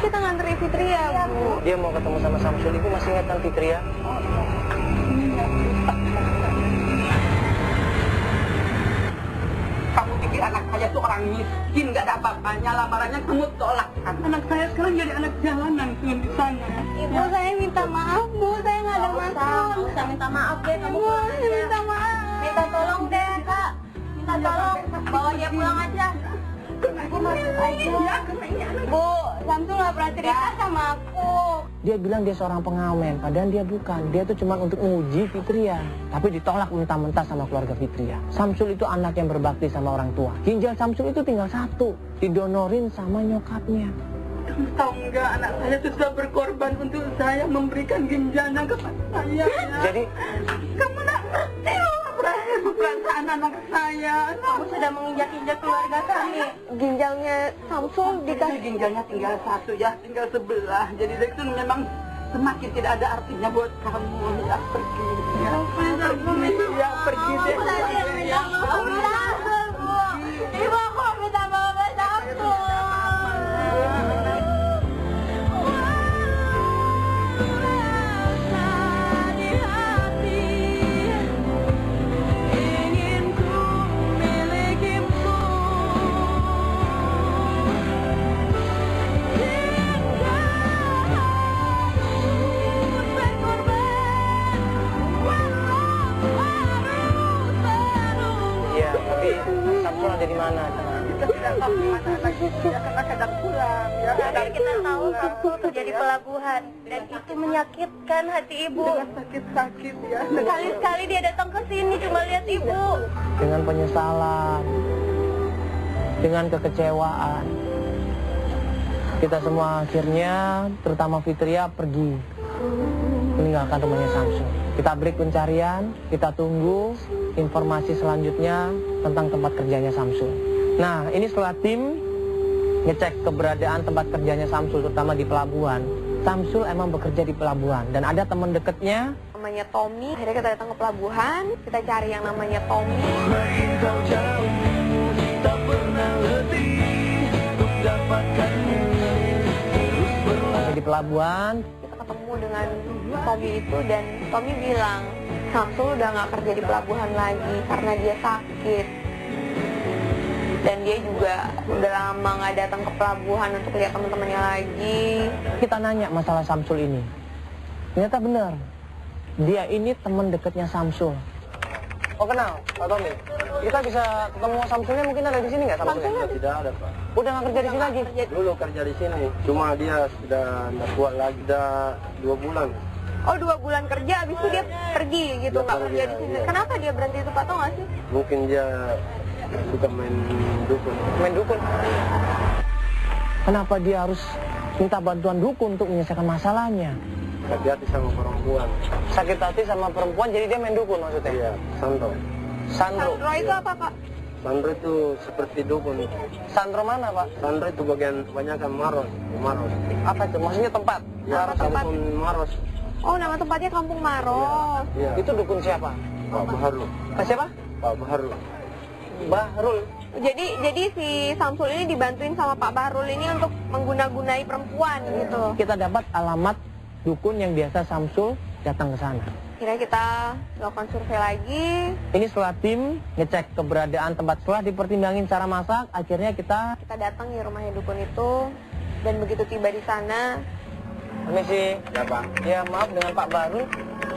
kita ngantri Fitria, Bu. Dia mau ketemu sama Samsul. Ibu masih ingat kan Fitria? Kamu pikir anak saya itu orang miskin, gak ada apa-apanya, lamarannya kamu tolak kan? Anak saya sekarang jadi anak jalanan tuh di sana. Ibu, saya minta maaf, Bu. Saya nggak ada masalah. Nggak usah minta maaf deh, kamu Bu, pulang saya aja. minta maaf. Minta tolong deh, Kak. Minta tolong, bawa dia pulang aja. Ibu masuk aja. Bu, Samsul nggak pernah cerita sama aku. Dia bilang dia seorang pengamen, padahal dia bukan. Dia tuh cuma untuk menguji Fitria. Tapi ditolak mentah-mentah sama keluarga Fitria. Samsul itu anak yang berbakti sama orang tua. Ginjal Samsul itu tinggal satu, didonorin sama nyokapnya. Kamu tahu nggak, anak saya itu sudah berkorban untuk saya, memberikan ginjalnya kepada saya. Ya. Jadi, Kamu nak ngerti loh perasaan anak saya. Kamu sudah menginjak-injak keluarga kami. Ginjalnya Samsul Tapi dikasih. ginjalnya tinggal satu ya, tinggal sebelah. Jadi itu memang semakin tidak ada artinya buat kamu. Ya pergi, ya pergi, ya pergi deh. Ya, Ibu, aku minta maaf sama Samsul. ya, tapi Samsul ada di mana? kita tidak tahu di mana lagi. Dia kadang-kadang pulang. Ya, Tapi kita tahu Samsul kerja di pelabuhan dan itu menyakitkan hati ibu. dengan sakit-sakit ya. Sekali-sekali dia datang ke sini cuma lihat ibu. Dengan penyesalan, dengan kekecewaan. Kita semua akhirnya, terutama Fitria, pergi meninggalkan rumahnya Samsul. Kita break pencarian, kita tunggu informasi selanjutnya tentang tempat kerjanya Samsul. Nah, ini setelah tim ngecek keberadaan tempat kerjanya Samsul, terutama di pelabuhan. Samsul emang bekerja di pelabuhan, dan ada teman dekatnya Namanya Tommy. Akhirnya kita datang ke pelabuhan. Kita cari yang namanya Tommy. masih di pelabuhan. Kita ketemu dengan Tommy itu dan Tommy bilang Samsul udah nggak kerja di pelabuhan lagi karena dia sakit. Dan dia juga udah lama nggak datang ke pelabuhan untuk lihat teman-temannya lagi. Kita nanya masalah Samsul ini. Ternyata benar. Dia ini teman dekatnya Samsul. Oh, kenal Pak Tommy? Kita bisa ketemu Samsulnya, mungkin ada di sini nggak Samsulnya? Tidak ada, Pak. Udah nggak kerja di sini lagi? Dulu kerja di sini, cuma dia sudah tidak kuat lagi, sudah 2 bulan. Oh, 2 bulan kerja, abis itu dia pergi gitu, Dia nggak pergi, kerja di sini. iya. Kenapa dia berhenti itu, Pak? Tau nggak sih? Mungkin dia suka main dukun. Main dukun. Kenapa dia harus minta bantuan dukun untuk menyelesaikan masalahnya? Hati-hati sama perempuan. Sakit hati sama perempuan, jadi dia main dukun maksudnya? Iya, Sandro. Sandro. Sandro itu apa, Pak? Sandro itu seperti dukun. Sandro mana, Pak? Sandro itu bagian kebanyakan Maros. Maros. Apa itu? Maksudnya tempat? Ya, Apa tempat? kampung Maros. Oh, nama tempatnya Kampung Maros. Iya. Itu dukun siapa? Pak Baharul. Siapa? Pak Baharul. Bahrul. Jadi si Samsul ini dibantuin sama Pak Bahrul ini untuk mengguna-gunai perempuan gitu. Kita dapat alamat dukun yang biasa Samsul datang ke sana. Akhirnya kita melakukan survei lagi. Ini setelah tim ngecek keberadaan tempat, setelah dipertimbangin cara masak, akhirnya kita Kita datang di rumahnya dukun itu. Dan begitu tiba di sana, permisi. Ya, Pak. Ya, maaf, dengan Pak Bahrul.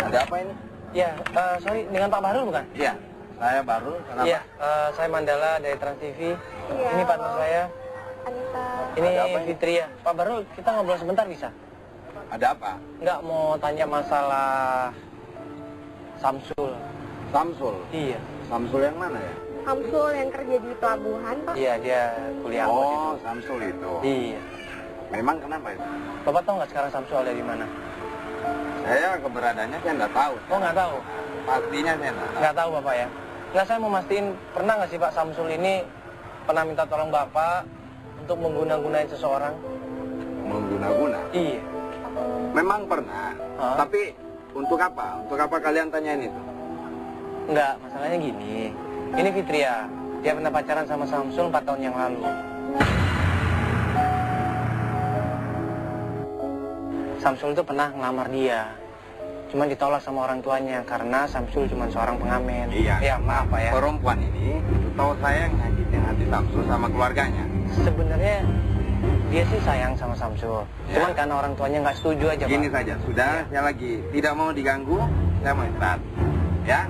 Ada apa ini? Ya, sorry, dengan Pak Bahrul bukan? Iya. Saya baru. Kenapa? Iya, saya Mandala dari Trans TV. Iya, Ini partner halo. saya. Anita. Ini Ada apa ini? Fitria. Pak Bahrul, kita ngobrol sebentar bisa? Ada apa? Nggak, mau tanya masalah Samsul. Samsul. Iya. Samsul yang mana ya? Samsul yang kerja di pelabuhan, Pak. Iya, dia kuliah angkut itu. Oh, Samsul itu. Iya. Memang kenapa itu? Bapak tahu nggak sekarang Samsul ada di mana? Saya keberadaannya saya nggak tahu. Oh, nggak tahu? Pastinya saya nggak tahu. Nggak tahu Bapak ya? Nggak, saya mau mastiin, pernah nggak sih Pak Samsul ini pernah minta tolong Bapak untuk mengguna-gunain seseorang? Mengguna-guna. Iya. Memang pernah. Hah? Tapi untuk apa? Untuk apa kalian tanyain itu? Nggak, masalahnya gini. Ini Fitria, dia pernah pacaran sama Samsul 4 tahun yang lalu. Samsul itu pernah ngelamar dia. Cuma ditolak sama orang tuanya karena Samsul cuma seorang pengamen. Iya. Ya, maaf Pak ya. Perempuan ini tahu saya nyakitin hati Samsul sama keluarganya. Sebenarnya dia sih sayang sama Samsul. Ya. Cuman karena orang tuanya nggak setuju aja, Gini Pak. saja, sudah saya lagi tidak mau diganggu, saya mau istirahat. Ya,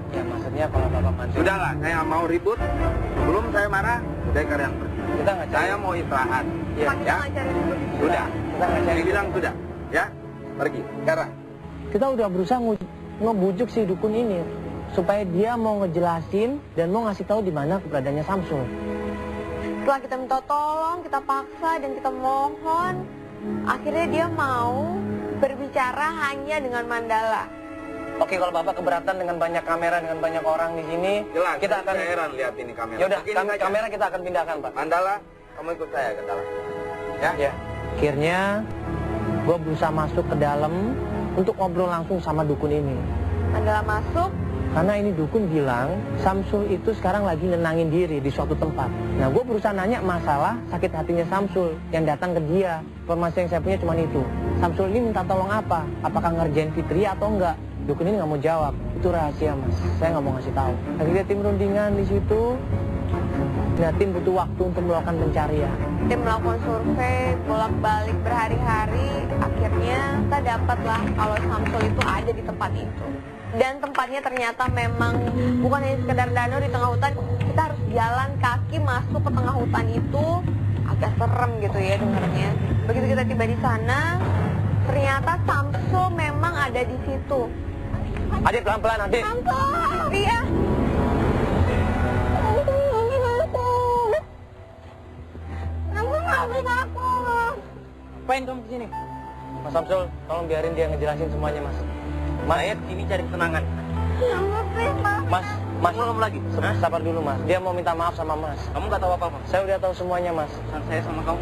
Ya maksudnya kalau Bapak mantu. sudahlah, saya nggak mau ribut. Belum saya marah, sudah kalian pergi. Kita nggak cari. Saya mau istirahat. Iya. Kita Ya, nggak cari ribut. sudah. Kita nggak cari. Saya bilang sudah. Ya, pergi. Sekarang. Kita udah berusaha ngebujuk si dukun ini supaya dia mau ngejelasin dan mau ngasih tahu di mana keberadaannya Samsul. Setelah kita minta tolong, kita paksa dan kita mohon, akhirnya dia mau berbicara hanya dengan Mandala. Oke, kalau Bapak keberatan dengan banyak kamera, dengan banyak orang di sini, Jelas, kita akan. saya heran lihat ini kamera. Ya udah, Begini saja. kamera kita akan pindahkan, Pak. Mandala, kamu ikut saya ke dalam. Ya? Ya. Akhirnya gue berusaha masuk ke dalam untuk ngobrol langsung sama dukun ini. Mandala masuk, Karena ini dukun bilang Samsul itu sekarang lagi nenangin diri di suatu tempat. Nah, gue berusaha nanya masalah sakit hatinya Samsul yang datang ke dia. Informasi yang saya punya cuma itu. Samsul ini minta tolong apa? Apakah ngerjain Fitria atau enggak? Dukun ini nggak mau jawab. Itu rahasia, Mas. Saya nggak mau ngasih tahu. Akhirnya tim rundingan di situ. Nah, tim butuh waktu untuk melakukan pencarian. tim melakukan survei, bolak-balik berhari-hari. Akhirnya kita dapatlah kalau Samsul itu ada di tempat itu. Dan tempatnya ternyata memang bukan hanya sekedar danau di tengah hutan. Kita harus jalan kaki masuk ke tengah hutan itu. Agak serem gitu ya dengarnya. Begitu kita tiba di sana, ternyata Samsul memang ada di situ. Adit, pelan-pelan, Adit. Samsul, iya. Ngapain kamu kesini? Mas Samsul, tolong biarin dia ngejelasin semuanya, Mas. Mayat ini cari kesenangan. Mas, belum lagi. Sabar dulu, Mas. Dia mau minta maaf sama Mas. Kamu nggak tahu apa-apa? Saya udah tahu semuanya, Mas. Saya sama kamu.